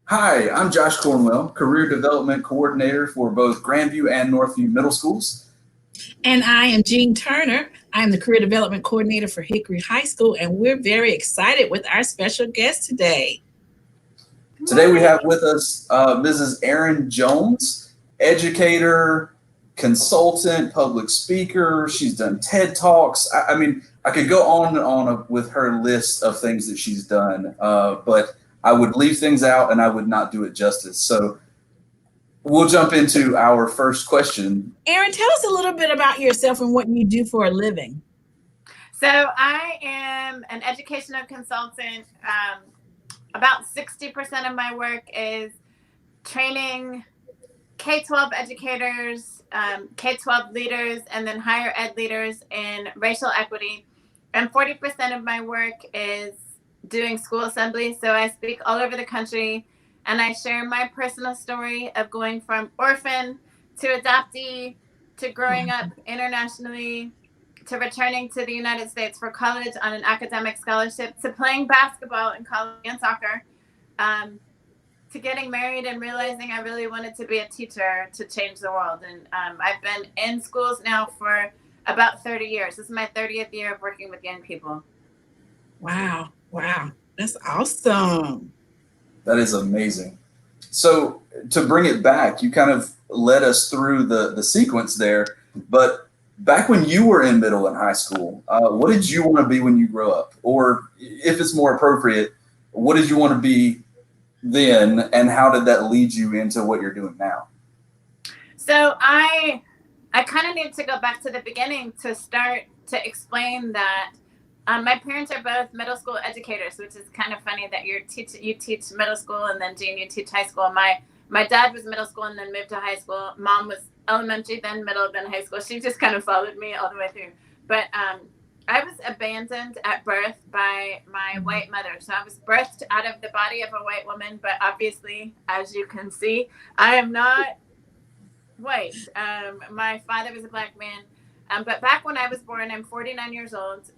Hi, I'm Josh Cornwell, Career Development Coordinator for both Grandview and Northview Middle Schools. And I am Jean Turner. I am the Career Development Coordinator for Hickory High School, and we're very excited with our special guest today. Good Today we have morning. with us Mrs. Erin Jones, educator, consultant, public speaker. She's done TED Talks. I mean, I could go on and on with her list of things that she's done, but I would leave things out and I would not do it justice. So we'll jump into our first question. Erin, tell us a little bit about yourself and what you do for a living. So I am an educational consultant. About 60% of my work is training K-12 educators, K-12 leaders, and then higher ed leaders in racial equity. And 40% of my work is doing school assembly. So I speak all over the country and I share my personal story of going from orphan to adoptee to growing up internationally to returning to the United States for college on an academic scholarship to playing basketball in college and soccer. To getting married and realizing I really wanted to be a teacher to change the world. And I've been in schools now for about 30 years. This is my 30th year of working with young people. Wow, wow, that's awesome. That is amazing. So to bring it back, you kind of led us through the sequence there. But back when you were in middle and high school, what did you want to be when you grow up? Or if it's more appropriate, what did you want to be then, and how did that lead you into what you're doing now? So I kind of need to go back to the beginning to start to explain that my parents are both middle school educators, which is kind of funny that you teach middle school and then Jean, you teach high school. My dad was middle school and then moved to high school. Mom was elementary, then middle, then high school. She just kind of followed me all the way through. But I was abandoned at birth by my white mother. So I was birthed out of the body of a white woman, but obviously, as you can see, I am not white. My father was a black man. But back when I was born, I'm 49 years old.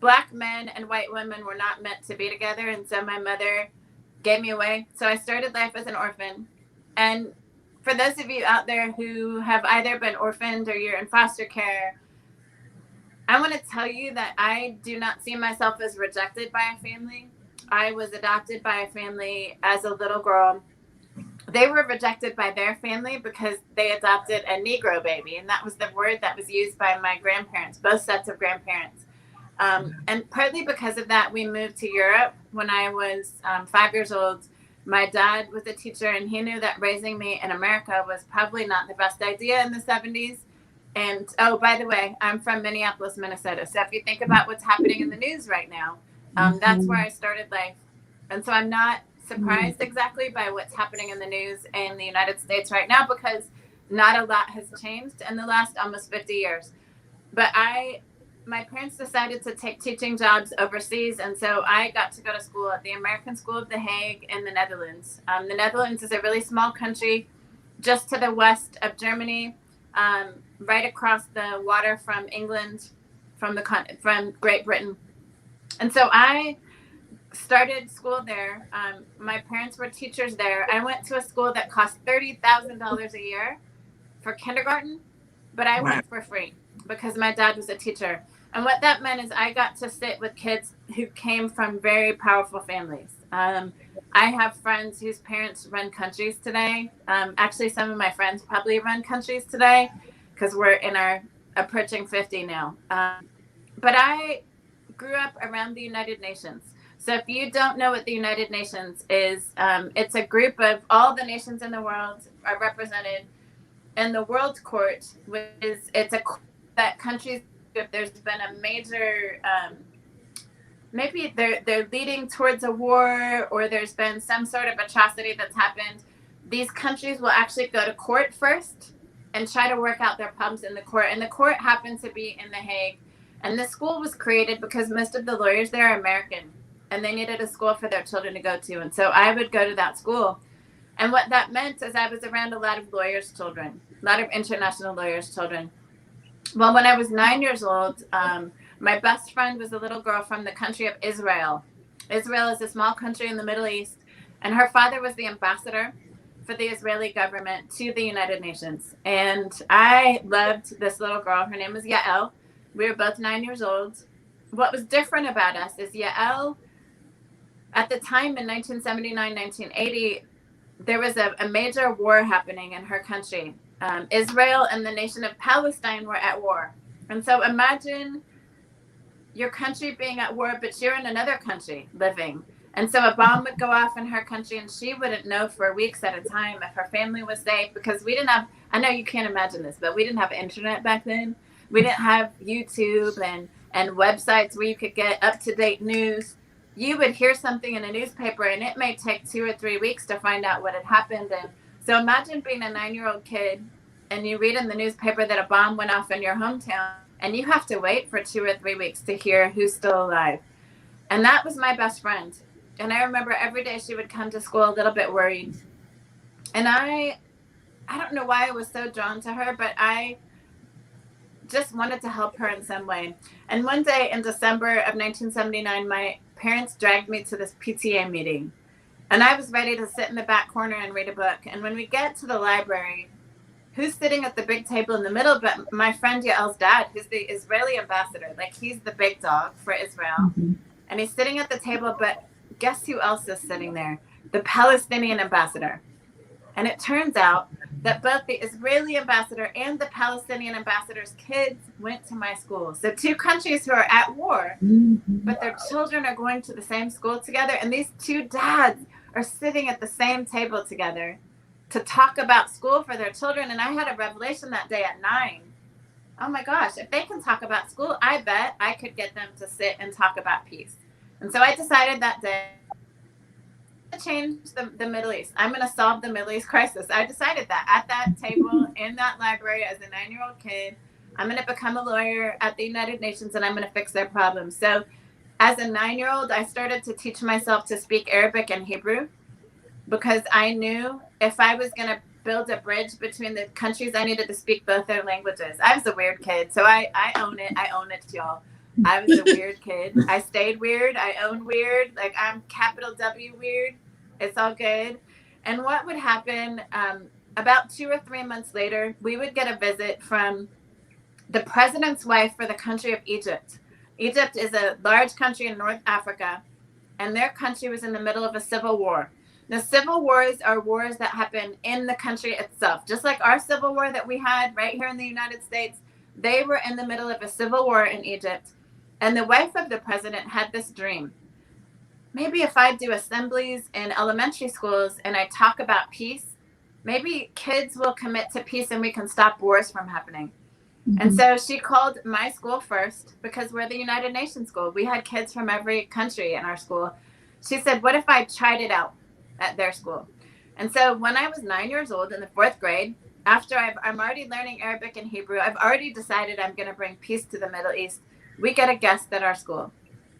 Black men and white women were not meant to be together. And so my mother gave me away. So I started life as an orphan. And for those of you out there who have either been orphaned or you're in foster care, I want to tell you that I do not see myself as rejected by a family. I was adopted by a family as a little girl. They were rejected by their family because they adopted a Negro baby. And that was the word that was used by my grandparents, both sets of grandparents. And partly because of that, we moved to Europe when I was 5 years old. My dad was a teacher, and he knew that raising me in America was probably not the best idea in the 70s. And oh, by the way, I'm from Minneapolis, Minnesota. So if you think about what's happening in the news right now, that's where I started life. And so I'm not surprised exactly by what's happening in the news in the United States right now because not a lot has changed in the last almost 50 years. But my parents decided to take teaching jobs overseas, and so I got to go to school at the American School of The Hague in the Netherlands. The Netherlands is a really small country just to the west of Germany, right across the water from England, from Great Britain. And so I started school there. My parents were teachers there. I went to a school that cost $30,000 a year for kindergarten, but I Wow. went for free because my dad was a teacher. And what that meant is I got to sit with kids who came from very powerful families. I have friends whose parents run countries today. Actually, some of my friends probably run countries today because we're in our approaching 50 now. But I grew up around the United Nations. So if you don't know what the United Nations is, it's a group of all the nations in the world are represented in the World Court, which is it's a court that countries, if there's been a major maybe they're leading towards a war or there's been some sort of atrocity that's happened, these countries will actually go to court first and try to work out their problems in the court. And the court happens to be in The Hague. And the school was created because most of the lawyers there are American and they needed a school for their children to go to. And so I would go to that school. And what that meant is I was around a lot of lawyers' children, a lot of international lawyers' children. Well, when I was 9 years old, my best friend was a little girl from the country of Israel. Israel is a small country in the Middle East. And her father was the ambassador for the Israeli government to the United Nations. And I loved this little girl. Her name was Yael. We were both 9 years old. What was different about us is Yael, at the time in 1979, 1980, there was a major war happening in her country. Israel and the nation of Palestine were at war. And so imagine your country being at war, but you're in another country living. And so a bomb would go off in her country and she wouldn't know for weeks at a time if her family was safe, because we didn't have, I know you can't imagine this, but we didn't have internet back then. We didn't have YouTube and websites where you could get up-to-date news. You would hear something in a newspaper and it may take 2 or 3 weeks to find out what had happened. And so imagine being a 9-year-old kid and you read in the newspaper that a bomb went off in your hometown and you have to wait for 2 or 3 weeks to hear who's still alive. And that was my best friend. And I remember every day she would come to school a little bit worried. And I don't know why I was so drawn to her, but I just wanted to help her in some way. And one day in December of 1979, my parents dragged me to this PTA meeting. And I was ready to sit in the back corner and read a book. And when we get to the library, who's sitting at the big table in the middle but my friend Yael's dad, who's the Israeli ambassador. Like, he's the big dog for Israel. Mm-hmm. And he's sitting at the table, but guess who else is sitting there? The Palestinian ambassador. And it turns out that both the Israeli ambassador and the Palestinian ambassador's kids went to my school. So 2 countries who are at war, but their children are going to the same school together. And these 2 dads are sitting at the same table together to talk about school for their children. And I had a revelation that day at 9. Oh my gosh, if they can talk about school, I bet I could get them to sit and talk about peace. And so I decided that day to change the Middle East. I'm going to solve the Middle East crisis. I decided that at that table in that library as a 9-year-old kid, I'm going to become a lawyer at the United Nations and I'm going to fix their problems. So as a 9-year-old, I started to teach myself to speak Arabic and Hebrew, because I knew if I was going to build a bridge between the countries, I needed to speak both their languages. I was a weird kid, so I own it. I own it, y'all. I was a weird kid. I stayed weird. I own weird. Like, I'm capital W weird. It's all good. And what would happen about 2 or 3 months later, we would get a visit from the president's wife for the country of Egypt. Egypt is a large country in North Africa, and their country was in the middle of a civil war. Now, civil wars are wars that happen in the country itself. Just like our civil war that we had right here in the United States, they were in the middle of a civil war in Egypt. And the wife of the president had this dream. Maybe if I do assemblies in elementary schools and I talk about peace, maybe kids will commit to peace and we can stop wars from happening. Mm-hmm. And so she called my school first, because we're the United Nations school. We had kids from every country in our school. She said, what if I tried it out at their school? And so when I was 9 years old in the 4th grade, after I'm already learning Arabic and Hebrew, I've already decided I'm going to bring peace to the Middle East. We get a guest at our school,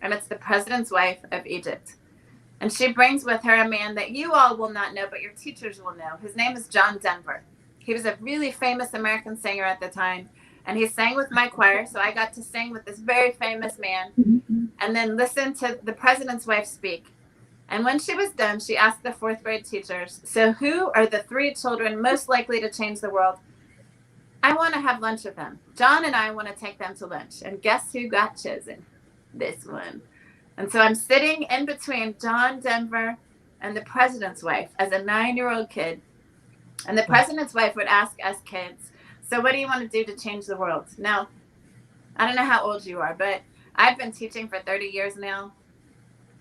and it's the president's wife of Egypt. And she brings with her a man that you all will not know, but your teachers will know. His name is John Denver. He was a really famous American singer at the time, and he sang with my choir, so I got to sing with this very famous man, and then listen to the president's wife speak. And when she was done, she asked the 4th grade teachers, so who are the 3 children most likely to change the world? I want to have lunch with them. John and I want to take them to lunch. And guess who got chosen? This one. And so I'm sitting in between John Denver and the president's wife as a 9-year-old kid. And the president's wife would ask us kids, so what do you want to do to change the world? Now, I don't know how old you are, but I've been teaching for 30 years now.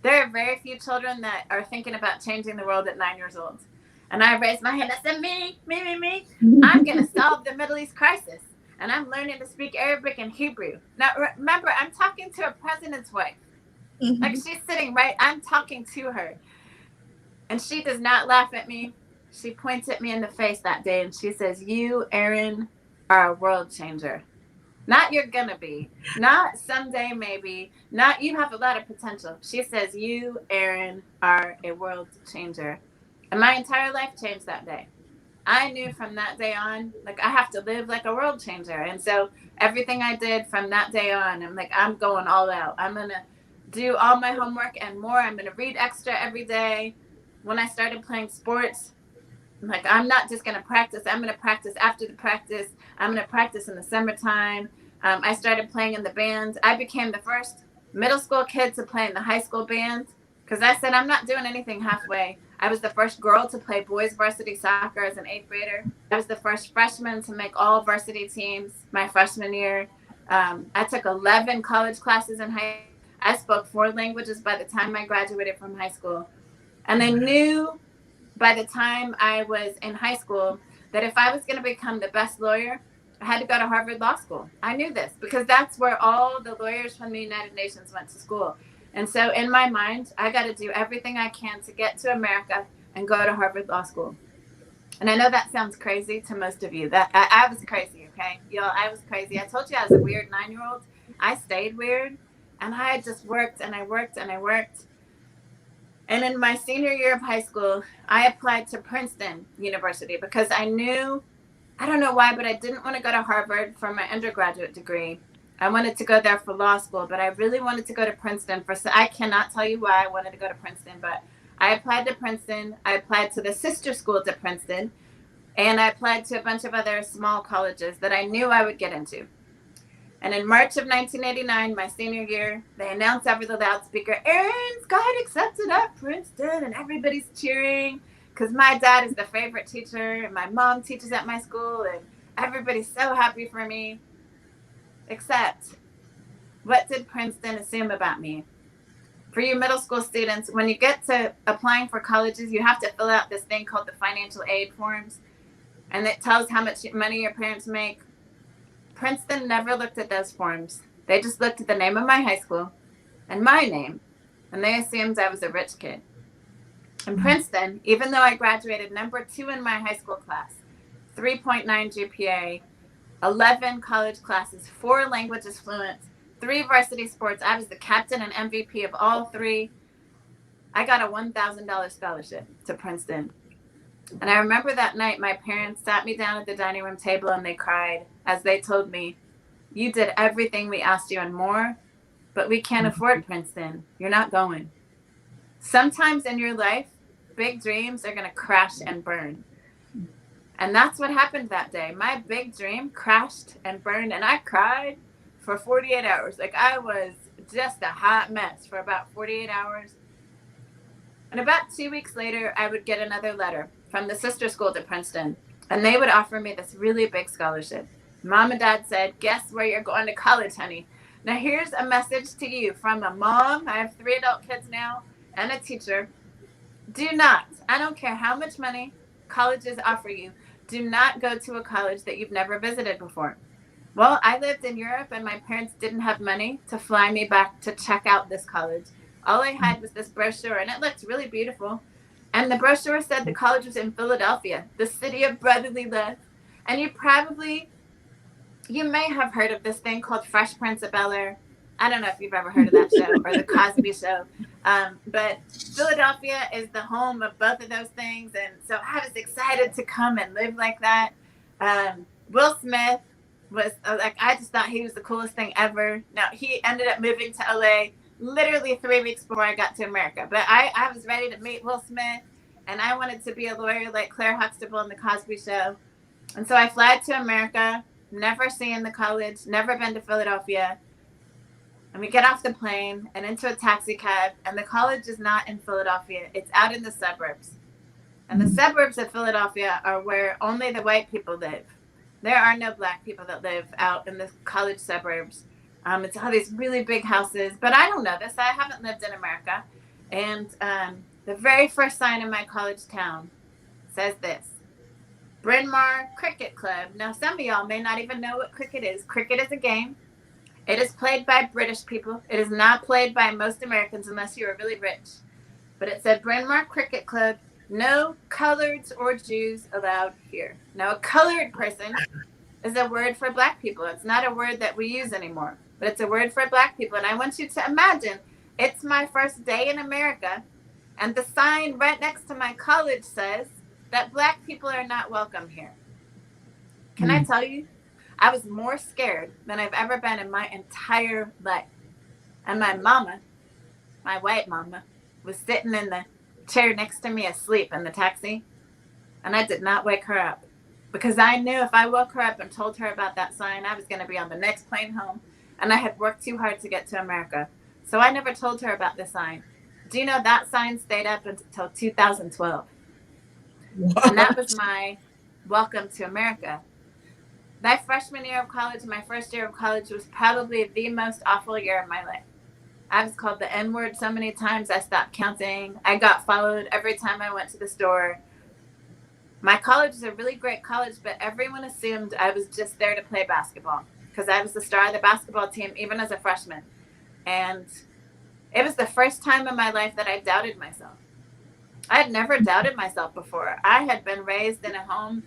There are very few children that are thinking about changing the world at 9 years old. And I raised my hand. I said, me. I'm going to solve the Middle East crisis. And I'm learning to speak Arabic and Hebrew. Now, remember, I'm talking to a president's wife. Mm-hmm. Like, she's sitting right, I'm talking to her. And she does not laugh at me. She points at me in the face that day and she says, you, Erin, are a world changer. Not you're going to be. Not someday maybe. Not you have a lot of potential. She says, you, Erin, are a world changer. And my entire life changed that day. I knew from that day on, like, I have to live like a world changer. And so everything I did from that day on, I'm like, I'm going all out. I'm going to do all my homework and more. I'm going to read extra every day. when I started playing sports, like, I'm not just going to practice. I'm going to practice after the practice. I'm going to practice in the summertime. I started playing in the band. I became the first middle school kid to play in the high school band because I said, I'm not doing anything halfway. I was the first girl to play boys varsity soccer as an 8th grader. I was the first freshman to make all varsity teams my freshman year. I took 11 college classes in high school. I spoke 4 languages by the time I graduated from high school. And I knew by the time I was in high school that if I was going to become the best lawyer, I had to go to Harvard Law School. I knew this because that's where all the lawyers from the United Nations went to school. And so in my mind, I got to do everything I can to get to America and go to Harvard Law School. And I know that sounds crazy to most of you. That I was crazy, okay? Y'all, I was crazy. I told you I was a weird 9-year-old. I stayed weird, and I just worked and I worked and I worked. And in my senior year of high school, I applied to Princeton University because I knew, I don't know why, but I didn't want to go to Harvard for my undergraduate degree. I wanted to go there for law school, but I really wanted to go to Princeton I cannot tell you why I wanted to go to Princeton, but I applied to Princeton. I applied to the sister school to Princeton, and I applied to a bunch of other small colleges that I knew I would get into. And in March of 1989, my senior year, they announced over the loudspeaker, Erin's got accepted at Princeton, and everybody's cheering because my dad is the favorite teacher, and my mom teaches at my school, and everybody's so happy for me. Except, what did Princeton assume about me? For you middle school students, when you get to applying for colleges, you have to fill out this thing called the financial aid forms, and it tells how much money your parents make. Princeton never looked at those forms. They just looked at the name of my high school and my name, and they assumed I was a rich kid. In Princeton, even though I graduated number 2 in my high school class, 3.9 GPA, 11 college classes, 4 languages fluent, 3 varsity sports, I was the captain and MVP of all 3. I got a $1,000 scholarship to Princeton. And I remember that night, my parents sat me down at the dining room table and they cried as they told me, you did everything we asked you and more, but we can't afford Princeton. You're not going. Sometimes in your life, big dreams are going to crash and burn. And that's what happened that day. My big dream crashed and burned, and I cried for 48 hours. Like, I was just a hot mess for about 48 hours. And about 2 weeks later, I would get another letter from the sister school to Princeton, and they would offer me this really big scholarship. Mom and Dad said, guess where you're going to college, honey? Now, here's a message to you from a mom. I have 3 adult kids now and a teacher. Do not, I don't care how much money colleges offer you, do not go to a college that you've never visited before. Well, I lived in Europe, and my parents didn't have money to fly me back to check out this college. All I had was this brochure, and it looked really beautiful. And the brochure said the college was in Philadelphia, the city of brotherly love. And you may have heard of this thing called Fresh Prince of Bel-Air. I don't know if you've ever heard of that show or the Cosby Show. But Philadelphia is the home of both of those things. And so I was excited to come and live like that. Will Smith was I just thought he was the coolest thing ever. Now, he ended up moving to LA literally 3 weeks before I got to America. But I was ready to meet Will Smith, and I wanted to be a lawyer like Claire Huxtable in the Cosby Show. And so I flew to America, never seen the college, never been to Philadelphia. And we get off the plane and into a taxi cab, and the college is not in Philadelphia. It's out in the suburbs. And the suburbs of Philadelphia are where only the white people live. There are no black people that live out in the college suburbs. It's all these really big houses, but I don't know this. I haven't lived in America. And the very first sign in my college town says this: Bryn Mawr Cricket Club. Now, some of y'all may not even know what cricket is. Cricket is a game. It is played by British people. It is not played by most Americans unless you are really rich. But it said Bryn Mawr Cricket Club, no coloreds or Jews allowed here. Now, a colored person is a word for black people. It's not a word that we use anymore, but it's a word for black people. And I want you to imagine it's my first day in America, and the sign right next to my college says that black people are not welcome here. Can I tell you? I was more scared than I've ever been in my entire life. And my mama, my white mama, was sitting in the chair next to me asleep in the taxi. And I did not wake her up because I knew if I woke her up and told her about that sign, I was going to be on the next plane home. And I had worked too hard to get to America. So I never told her about the sign. Do you know that sign stayed up until 2012? And that was my welcome to America. My freshman year of college, my first year of college was probably the most awful year of my life. I was called the N word so many times I stopped counting. I got followed every time I went to the store. My college is a really great college, but everyone assumed I was just there to play basketball because I was the star of the basketball team, even as a freshman. And it was the first time in my life that I doubted myself. I had never doubted myself before. I had been raised in a home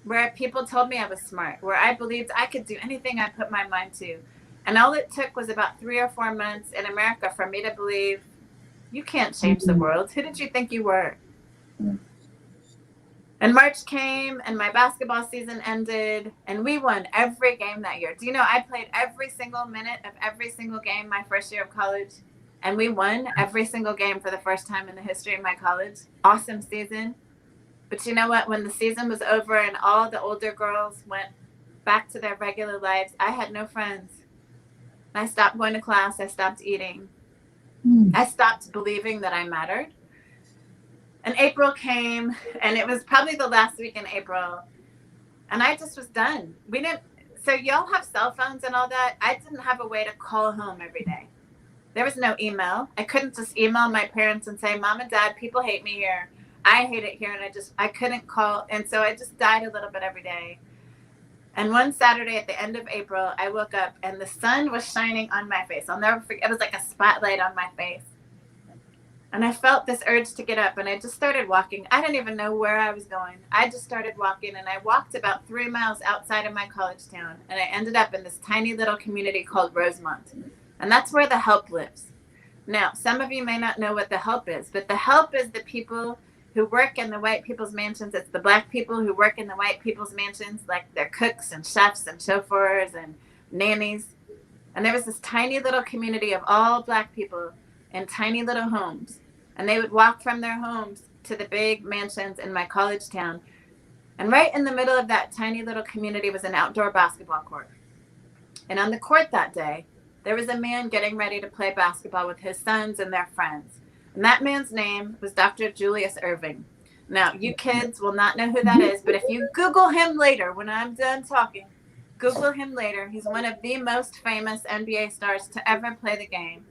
where people told me I was smart, where I believed I could do anything I put my mind to. And all it took was about 3 or 4 months in America for me to believe, you can't change the world. Who did you think you were? And March came and my basketball season ended and we won every game that year. Do you know I played every single minute of every single game my first year of college, and we won every single game for the first time in the history of my college. Awesome season. But you know what? When the season was over and all the older girls went back to their regular lives, I had no friends. I stopped going to class. I stopped eating. I stopped believing that I mattered. And April came, and it was probably the last week in April, and I just was done. So y'all have cell phones and all that. I didn't have a way to call home every day. There was no email. I couldn't just email my parents and say, Mom and Dad, people hate me here. I hate it here. And I couldn't call. And so I just died a little bit every day. And one Saturday at the end of April, I woke up and the sun was shining on my face. I'll never forget. It was like a spotlight on my face. And I felt this urge to get up and I just started walking. I didn't even know where I was going. I just started walking and I walked about 3 miles outside of my college town. And I ended up in this tiny little community called Rosemont. And that's where the help lives. Now, some of you may not know what the help is, but the help is the people who work in the white people's mansions. It's the black people who work in the white people's mansions, like they're cooks and chefs and chauffeurs and nannies. And there was this tiny little community of all black people in tiny little homes. And they would walk from their homes to the big mansions in my college town. And right in the middle of that tiny little community was an outdoor basketball court. And on the court that day, there was a man getting ready to play basketball with his sons and their friends. And that man's name was Dr. Julius Erving. Now, you kids will not know who that is, but if you Google him later, when I'm done talking, Google him later. He's one of the most famous NBA stars to ever play the game.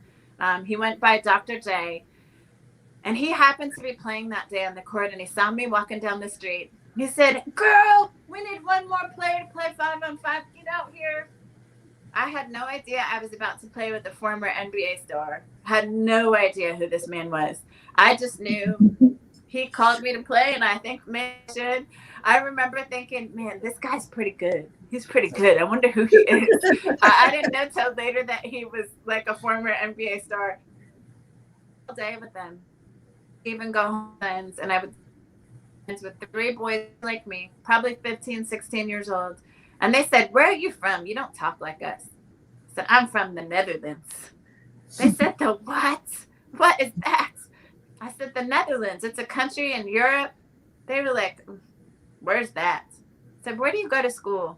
He went by Dr. J. And he happened to be playing that day on the court, and he saw me walking down the street. He said, girl, we need one more player to play 5-on-5. Get out here. I had no idea I was about to play with a former NBA star. Had no idea who this man was. I just knew he called me to play, and I think maybe I should. I remember thinking, man, this guy's pretty good. He's pretty good. I wonder who he is. I didn't know till later that he was like a former NBA star. All day with them. Even go home and I would with 3 boys like me, probably 15, 16 years old. And they said, where are you from? You don't talk like us. I said, I'm from the Netherlands. They said, the what? What is that? I said, the Netherlands. It's a country in Europe. They were like, where's that? I said, where do you go to school?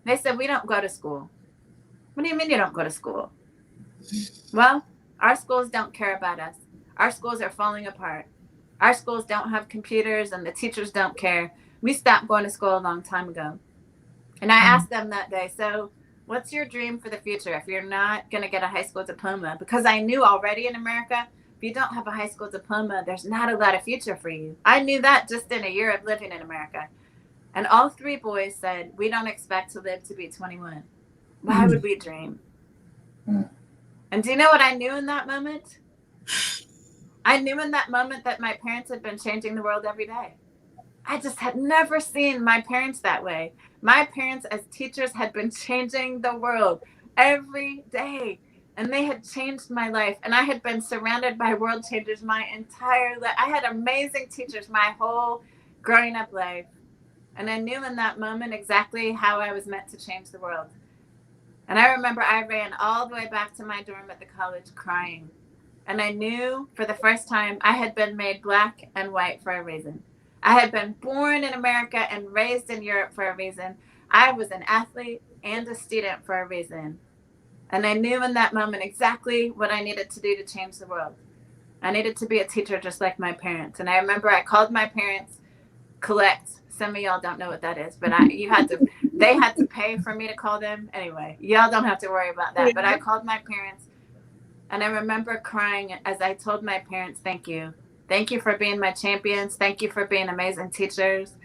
They said, we don't go to school. What do you mean you don't go to school? Well, our schools don't care about us. Our schools are falling apart. Our schools don't have computers and the teachers don't care. We stopped going to school a long time ago. And I asked them that day, so what's your dream for the future if you're not going to get a high school diploma? Because I knew already in America, if you don't have a high school diploma, there's not a lot of future for you. I knew that just in a year of living in America. And all 3 boys said, we don't expect to live to be 21. Why would we dream? And do you know what I knew in that moment? I knew in that moment that my parents had been changing the world every day. I just had never seen my parents that way. My parents as teachers had been changing the world every day. And they had changed my life. And I had been surrounded by world changers my entire life. I had amazing teachers my whole growing up life. And I knew in that moment exactly how I was meant to change the world. And I remember I ran all the way back to my dorm at the college crying. And I knew for the first time I had been made black and white for a reason. I had been born in America and raised in Europe for a reason. I was an athlete and a student for a reason. And I knew in that moment exactly what I needed to do to change the world. I needed to be a teacher just like my parents. And I remember I called my parents, collect. Some of y'all don't know what that is, but they had to pay for me to call them. Anyway, y'all don't have to worry about that. But I called my parents, and I remember crying as I told my parents, thank you. Thank you for being my champions. Thank you for being amazing teachers.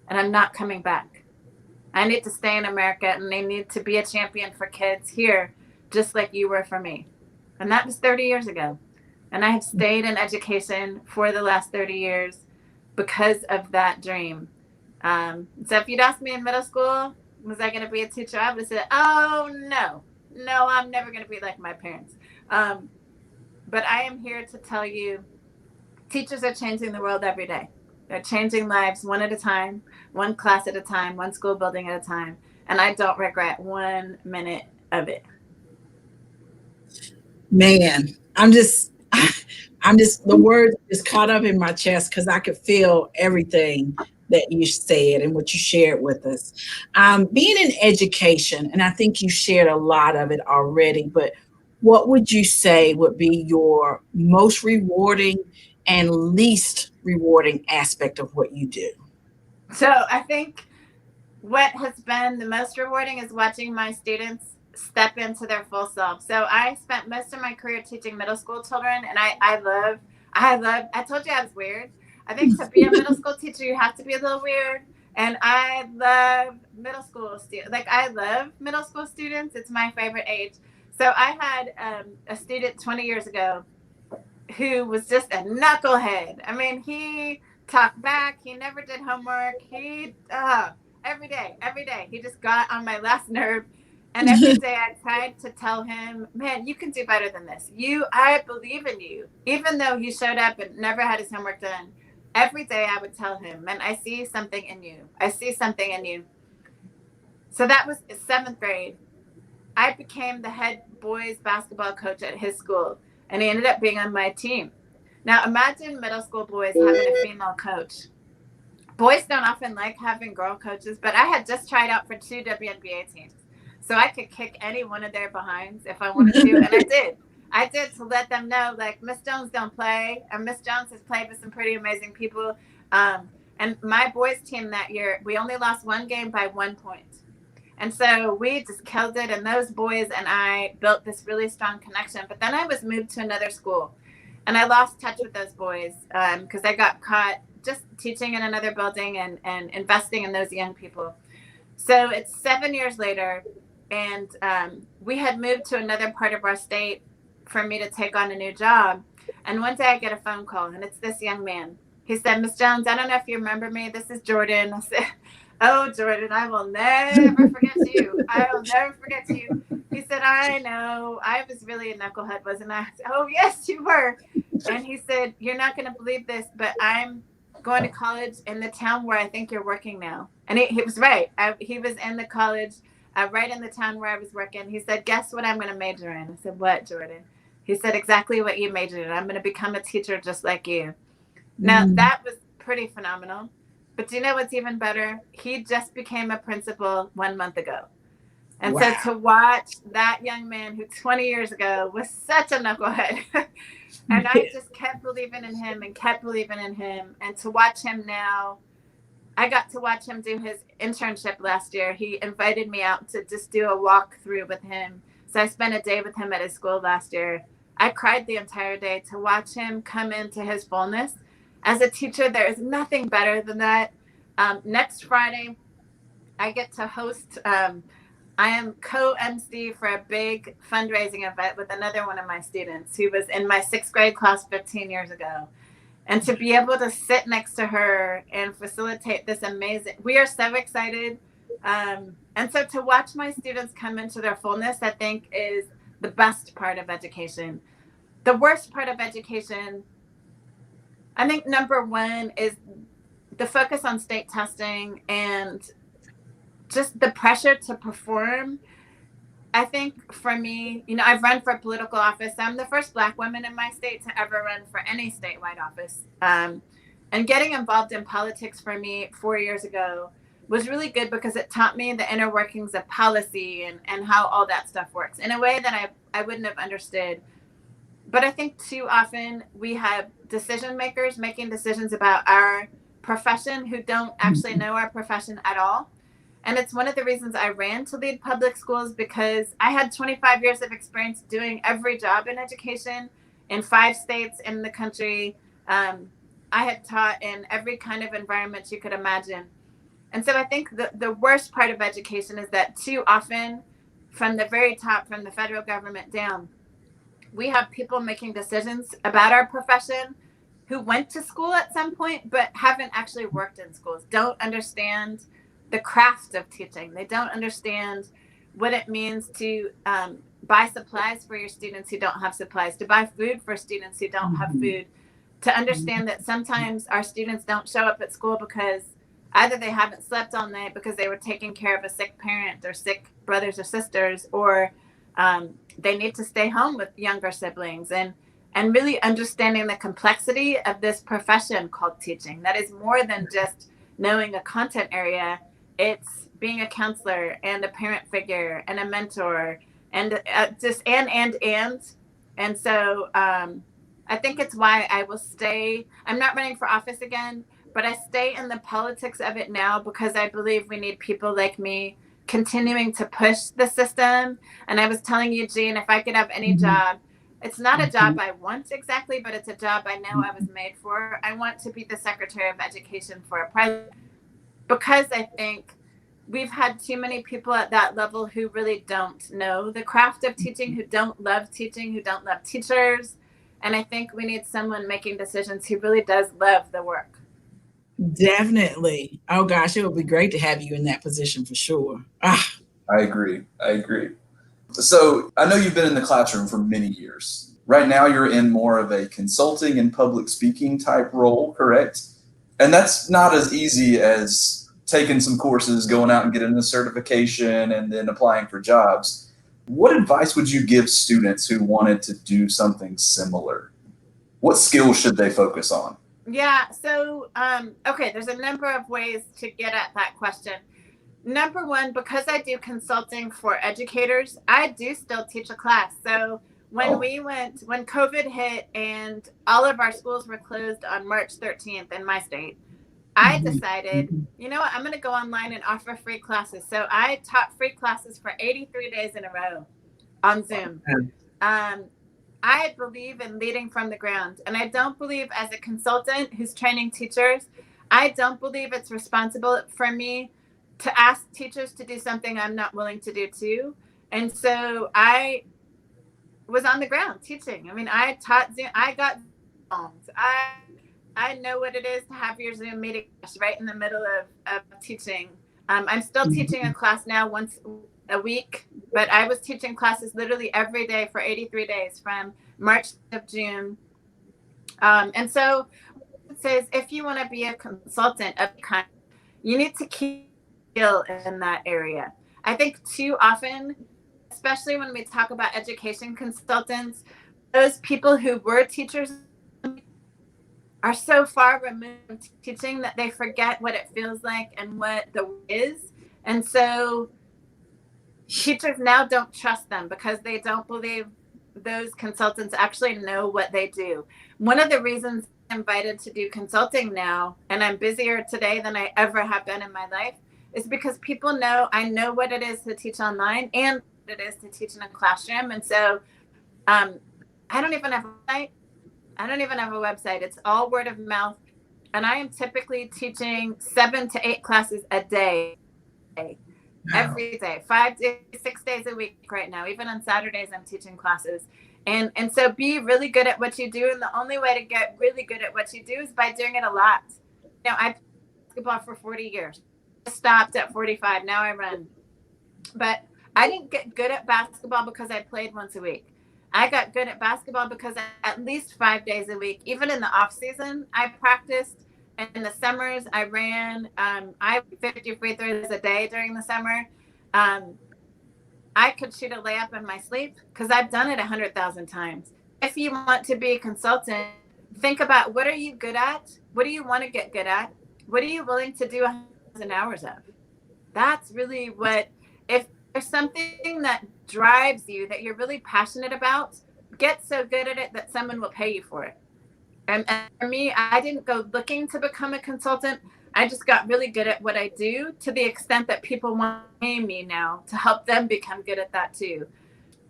And I'm not coming back. I need to stay in America, and I need to be a champion for kids here, just like you were for me. And that was 30 years ago. And I have stayed in education for the last 30 years because of that dream. So if you'd asked me in middle school, was I going to be a teacher? I would have said, oh, no, I'm never going to be like my parents. But I am here to tell you, teachers are changing the world every day. They're changing lives one at a time, one class at a time, one school building at a time. And I don't regret 1 minute of it. Man, the words just caught up in my chest because I could feel everything that you said and what you shared with us. Being in education, and I think you shared a lot of it already, but what would you say would be your most rewarding and least rewarding aspect of what you do? So I think what has been the most rewarding is watching my students step into their full self. So I spent most of my career teaching middle school children, and I told you I was weird. I think to be a middle school teacher, you have to be a little weird. And I love middle school students. Like, I love middle school students. It's my favorite age. So I had a student 20 years ago who was just a knucklehead. I mean, he talked back. He never did homework. Every day, he just got on my last nerve. And every day I tried to tell him, man, you can do better than this. I believe in you. Even though he showed up and never had his homework done, every day I would tell him, man, I see something in you. I see something in you. So that was 7th grade. I became the head boys basketball coach at his school, and he ended up being on my team. Now imagine middle school boys having a female coach. Boys don't often like having girl coaches, but I had just tried out for 2 WNBA teams. So I could kick any one of their behinds if I wanted to, and I did. I did, to let them know, like, Miss Jones don't play, and Miss Jones has played with some pretty amazing people. And my boys team that year, we only lost 1 game by 1 point. And so we just killed it, and those boys and I built this really strong connection. But then I was moved to another school, and I lost touch with those boys because I got caught just teaching in another building and investing in those young people. So it's 7 years later, and we had moved to another part of our state for me to take on a new job. And one day I get a phone call, and it's this young man. He said, Miss Jones, I don't know if you remember me. This is Jordan. I said, oh, Jordan, I will never forget you. I will never forget you. He said, I know. I was really a knucklehead, wasn't I? I said, oh, yes, you were. And he said, you're not going to believe this, but I'm going to college in the town where I think you're working now. And he was right. He was in the college right in the town where I was working. He said, guess what I'm going to major in? I said, what, Jordan? He said, exactly what you majored in. I'm going to become a teacher just like you. Now, that was pretty phenomenal. But do you know what's even better? He just became a principal 1 month ago. And wow. So to watch that young man who 20 years ago was such a knucklehead, and I just kept believing in him and kept believing in him. And to watch him now, I got to watch him do his internship last year. He invited me out to just do a walkthrough with him. So I spent a day with him at his school last year. I cried the entire day to watch him come into his fullness. As a teacher, there is nothing better than that. Next Friday, I get to host, I am co-MC for a big fundraising event with another one of my students who was in my 6th grade class 15 years ago. And to be able to sit next to her and facilitate this amazing, we are so excited. And so to watch my students come into their fullness, I think is the best part of education. The worst part of education, I think number 1 is the focus on state testing and just the pressure to perform. I think for me, I've run for political office. I'm the first Black woman in my state to ever run for any statewide office. And getting involved in politics for me 4 years ago was really good because it taught me the inner workings of policy and how all that stuff works in a way that I wouldn't have understood. But I think too often we have decision makers making decisions about our profession who don't actually know our profession at all. And it's one of the reasons I ran to lead public schools, because I had 25 years of experience doing every job in education in 5 states in the country. I had taught in every kind of environment you could imagine. And so I think the worst part of education is that too often, from the very top, from the federal government down, we have people making decisions about our profession who went to school at some point but haven't actually worked in schools, don't understand the craft of teaching. They don't understand what it means to buy supplies for your students who don't have supplies, to buy food for students who don't have food, to understand that sometimes our students don't show up at school because either they haven't slept all night because they were taking care of a sick parent or sick brothers or sisters, or they need to stay home with younger siblings, and really understanding the complexity of this profession called teaching. That is more than just knowing a content area. It's being a counselor and a parent figure and a mentor and and so I think it's why I will stay. I'm not running for office again, but I stay in the politics of it now because I believe we need people like me continuing to push the system. And I was telling you, Jean, if I could have any job, it's not a job I want exactly, but it's a job I know I was made for. I want to be the Secretary of Education for a president, because I think we've had too many people at that level who really don't know the craft of teaching, who don't love teaching, who don't love teachers. And I think we need someone making decisions who really does love the work. Definitely. Oh gosh, it would be great to have you in that position for sure. I agree. So I know you've been in the classroom for many years. Right now, you're in more of a consulting and public speaking type role, correct? And that's not as easy as taking some courses, going out and getting a certification, and then applying for jobs. What advice would you give students who wanted to do something similar? What skills should they focus on? Yeah, so, okay, there's a number of ways to get at that question. Number one, because I do consulting for educators, I do still teach a class. So when COVID hit and all of our schools were closed on March 13th in my state, I decided, you know what, I'm going to go online and offer free classes. So I taught free classes for 83 days in a row on Zoom. I believe in leading from the ground. And I don't believe, as a consultant who's training teachers, I don't believe it's responsible for me to ask teachers to do something I'm not willing to do too. And so I was on the ground teaching. I mean, I taught Zoom. I got Zooms. I know what it is to have your Zoom meeting right in the middle of teaching. I'm still teaching a class now once a week, but I was teaching classes literally every day for 83 days from March to June. And so it says, if you want to be a consultant of kind, you need to keep skill in that area. I think too often, especially when we talk about education consultants, those people who were teachers are so far removed from teaching that they forget what it feels like and what the is. And so teachers now don't trust them because they don't believe those consultants actually know what they do. One of the reasons I'm invited to do consulting now, and I'm busier today than I ever have been in my life, is because people know I know what it is to teach online and what it is to teach in a classroom. And so I don't even have a website. It's all word of mouth. And I am typically teaching 7 to 8 classes a day. Every day, 5 days, 6 days a week right now. Even on Saturdays, I'm teaching classes. And so be really good at what you do. And the only way to get really good at what you do is by doing it a lot. You know, I played basketball for 40 years. I stopped at 45. Now I run. But I didn't get good at basketball because I played once a week. I got good at basketball because at least 5 days a week, even in the off season, I practiced. And in the summers, I ran. I 50 free throws a day during the summer. I could shoot a layup in my sleep because I've done it 100,000 times. If you want to be a consultant, think about, what are you good at? What do you want to get good at? What are you willing to do 1,000 hours of? That's really what, if there's something that drives you that you're really passionate about, get so good at it that someone will pay you for it. And for me, I didn't go looking to become a consultant. I just got really good at what I do, to the extent that people want to pay me now to help them become good at that too.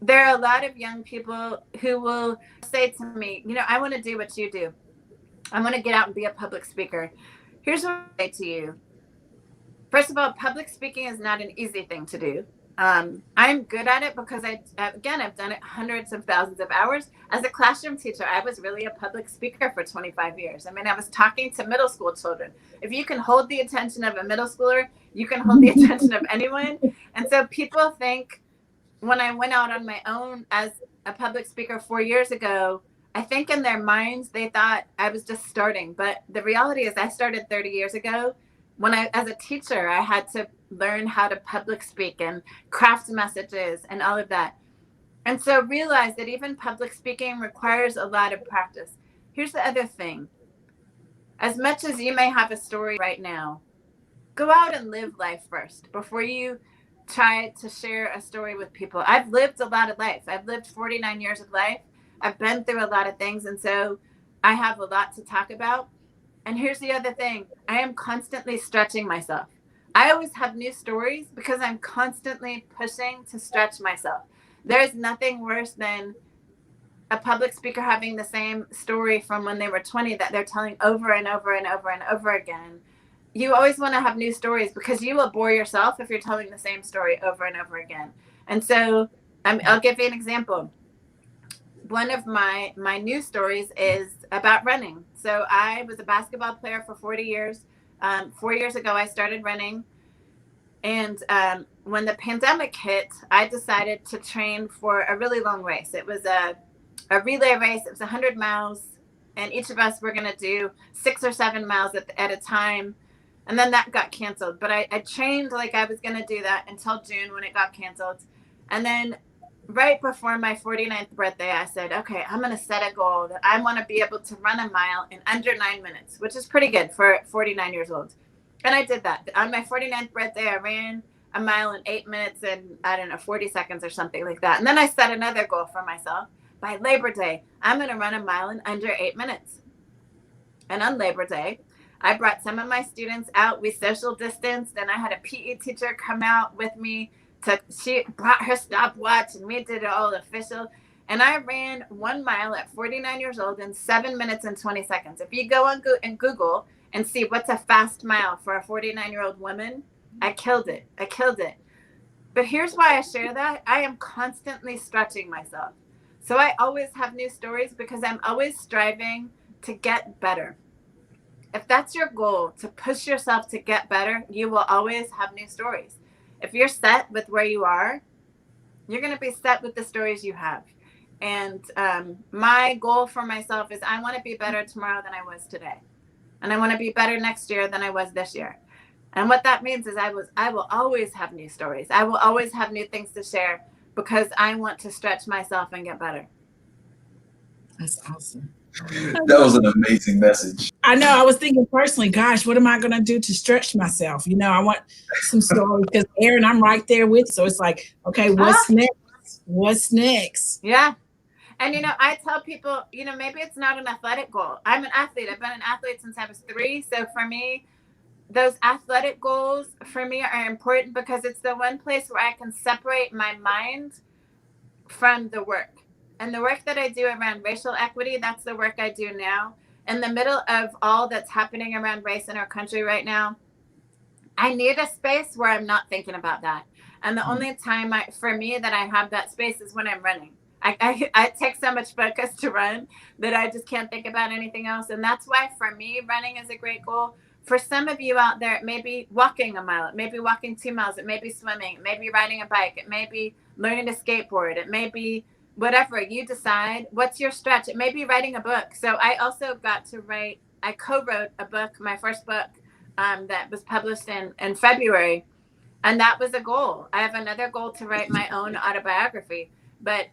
There are a lot of young people who will say to me, I want to do what you do. I want to get out and be a public speaker. Here's what I say to you. First of all, public speaking is not an easy thing to do. I'm good at it because I've done it hundreds of thousands of hours. As a classroom teacher, I was really a public speaker for 25 years. I mean, I was talking to middle school children. If you can hold the attention of a middle schooler, you can hold the attention of anyone. And so people think, when I went out on my own as a public speaker 4 years ago, I think in their minds, they thought I was just starting. But the reality is I started 30 years ago. As a teacher, I had to learn how to public speak and craft messages and all of that. And so realize that even public speaking requires a lot of practice. Here's the other thing. As much as you may have a story right now, go out and live life first before you try to share a story with people. I've lived a lot of life. I've lived 49 years of life. I've been through a lot of things. And so I have a lot to talk about. And here's the other thing. I am constantly stretching myself. I always have new stories because I'm constantly pushing to stretch myself. There's nothing worse than a public speaker having the same story from when they were 20 that they're telling over and over and over and over again. You always want to have new stories because you will bore yourself if you're telling the same story over and over again. And so I'll give you an example. One of my new stories is about running. So I was a basketball player for 40 years. 4 years ago, I started running. And when the pandemic hit, I decided to train for a really long race. It was a relay race. It was 100 miles. And each of us were going to do 6 or 7 miles at a time. And then that got canceled. But I trained like I was going to do that until June when it got canceled. And then right before my 49th birthday, I said, okay, I'm going to set a goal that I want to be able to run a mile in under 9 minutes, which is pretty good for 49 years old. And I did that. On my 49th birthday, I ran a mile in 8 minutes and 40 seconds or something like that. And then I set another goal for myself. By Labor Day, I'm going to run a mile in under 8 minutes. And on Labor Day, I brought some of my students out. We social distanced, and I had a PE teacher come out with me. She brought her stopwatch, and we did it all official. And I ran 1 mile at 49 years old in 7 minutes and 20 seconds. If you go on Google and see what's a fast mile for a 49-year-old woman, I killed it. But here's why I share that. I am constantly stretching myself. So I always have new stories because I'm always striving to get better. If that's your goal, to push yourself to get better, you will always have new stories. If you're set with where you are, you're going to be set with the stories you have. And my goal for myself is I want to be better tomorrow than I was today. And I want to be better next year than I was this year. And what that means is I will always have new stories. I will always have new things to share because I want to stretch myself and get better. That's awesome. That was an amazing message. I know. I was thinking personally, gosh, what am I going to do to stretch myself? I want some stories because Erin, I'm right there with you. So it's like, okay, what's next? What's next? Yeah. And, I tell people, maybe it's not an athletic goal. I'm an athlete. I've been an athlete since I was 3. So for me, those athletic goals for me are important because it's the one place where I can separate my mind from the work. And the work that I do around racial equity, that's the work I do now. In the middle of all that's happening around race in our country right now, I need a space where I'm not thinking about that. And the only time for me that I have that space is when I'm running. I take so much focus to run that I just can't think about anything else. And that's why for me, running is a great goal. For some of you out there, it may be walking a mile, it may be walking 2 miles, it may be swimming, it may be riding a bike, it may be learning to skateboard, it may be whatever you decide. What's your stretch? It may be writing a book. So I also got to I co-wrote a book, my first book that was published in February. And that was a goal. I have another goal to write my own autobiography. But,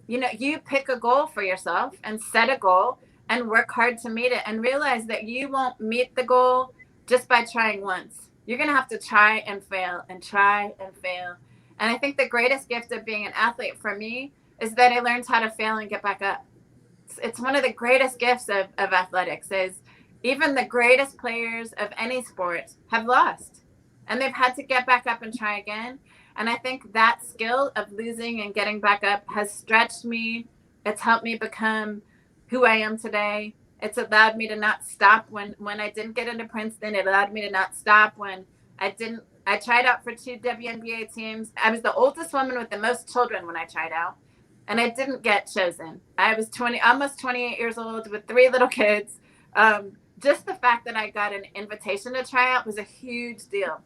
you know, you pick a goal for yourself and set a goal and work hard to meet it, and realize that you won't meet the goal just by trying once. You're going to have to try and fail and try and fail. And I think the greatest gift of being an athlete for me is that I learned how to fail and get back up. It's one of the greatest gifts of athletics, is even the greatest players of any sport have lost, and they've had to get back up and try again. And I think that skill of losing and getting back up has stretched me. It's helped me become who I am today. It's allowed me to not stop when I didn't get into Princeton. It allowed me to not stop when I tried out for 2 WNBA teams. I was the oldest woman with the most children when I tried out, and I didn't get chosen. I was almost 28 years old with 3 little kids. Just the fact that I got an invitation to try out was a huge deal.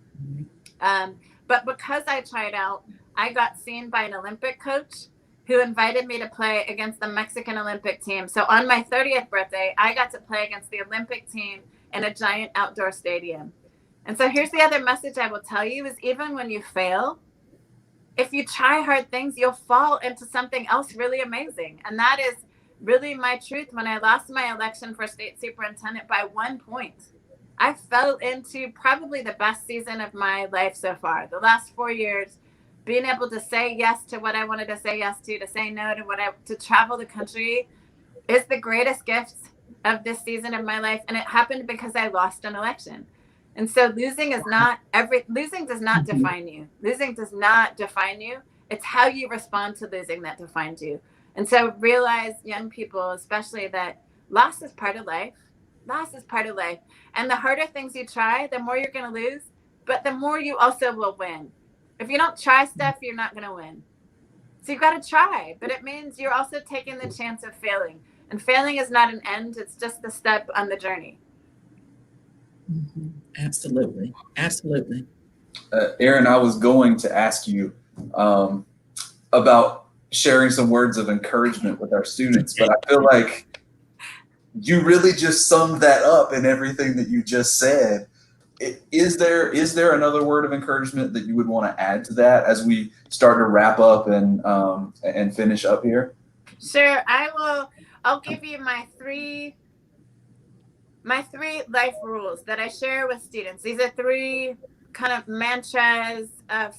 But because I tried out, I got seen by an Olympic coach who invited me to play against the Mexican Olympic team. So on my 30th birthday, I got to play against the Olympic team in a giant outdoor stadium. And so here's the other message I will tell you, is even when you fail, if you try hard things, you'll fall into something else really amazing. And that is really my truth. When I lost my election for state superintendent by 1 point, I fell into probably the best season of my life so far. The last 4 years, being able to say yes to what I wanted to say yes to say no to travel the country, is the greatest gift of this season of my life. And it happened because I lost an election. And so losing does not define you. Losing does not define you. It's how you respond to losing that defines you. And so realize, young people especially, that loss is part of life. Loss is part of life. And the harder things you try, the more you're going to lose, but the more you also will win. If you don't try stuff, you're not going to win. So you've got to try, but it means you're also taking the chance of failing. And failing is not an end. It's just a step on the journey. Mm-hmm. Absolutely. Absolutely. Erin, I was going to ask you about sharing some words of encouragement with our students, but I feel like you really just summed that up in everything that you just said. Is there another word of encouragement that you would want to add to that as we start to wrap up and finish up here? Sure, I will. I'll give you my three life rules that I share with students. These are 3 kind of mantras,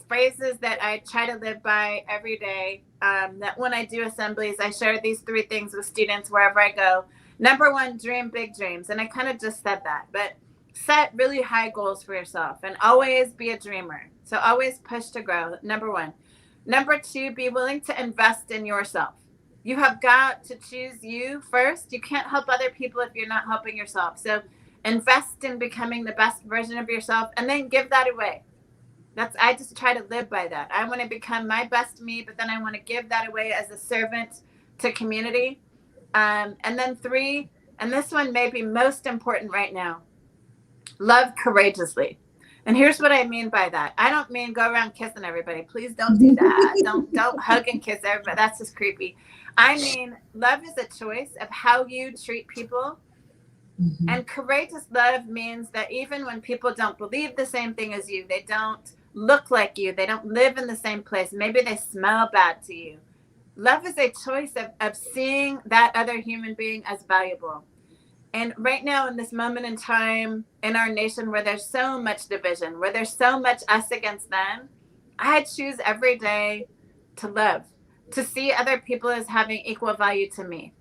phrases that I try to live by every day. That when I do assemblies, I share these 3 things with students wherever I go. Number 1, dream big dreams. And I kind of just said that, but set really high goals for yourself and always be a dreamer. So always push to grow. Number 1. Number 2, be willing to invest in yourself. You have got to choose you first. You can't help other people if you're not helping yourself. So invest in becoming the best version of yourself and then give that away. I just try to live by that. I want to become my best me, but then I want to give that away as a servant to community. And then 3, and this one may be most important right now, love courageously. And here's what I mean by that. I don't mean go around kissing everybody. Please don't do that. Don't hug and kiss everybody. That's just creepy. I mean, love is a choice of how you treat people. Mm-hmm. And courageous love means that even when people don't believe the same thing as you, they don't look like you, they don't live in the same place, maybe they smell bad to you. Love is a choice of seeing that other human being as valuable. And right now, in this moment in time in our nation where there's so much division, where there's so much us against them, I choose every day to love, to see other people as having equal value to me,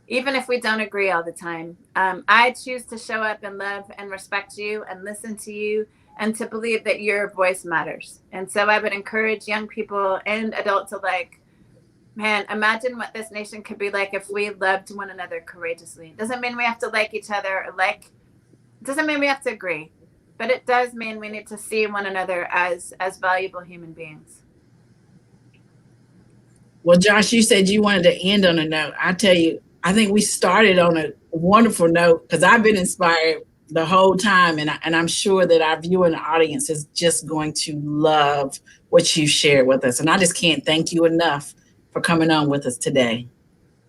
even if we don't agree all the time. I choose to show up and love and respect you and listen to you and to believe that your voice matters. And so I would encourage young people and adults alike, man, imagine what this nation could be like if we loved one another courageously. It doesn't mean we have to like each other it doesn't mean we have to agree, but it does mean we need to see one another as valuable human beings. Well, Josh, you said you wanted to end on a note. I tell you, I think we started on a wonderful note because I've been inspired the whole time, and I'm sure that our viewing audience is just going to love what you shared with us. And I just can't thank you enough for coming on with us today.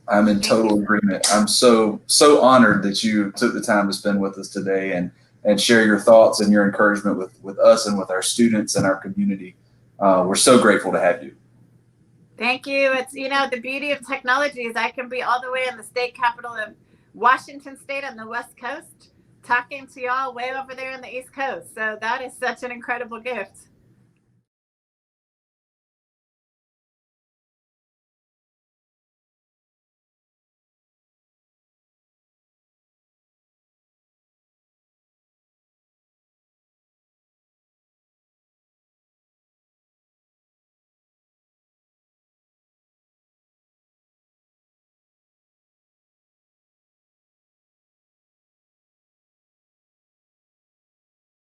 I'm in total agreement. I'm so honored that you took the time to spend with us today and and share your thoughts and your encouragement with us and with our students and our community. We're so grateful to have you. Thank you. It's, the beauty of technology is I can be all the way in the state capital of Washington State on the West Coast, talking to y'all way over there on the East Coast. So that is such an incredible gift.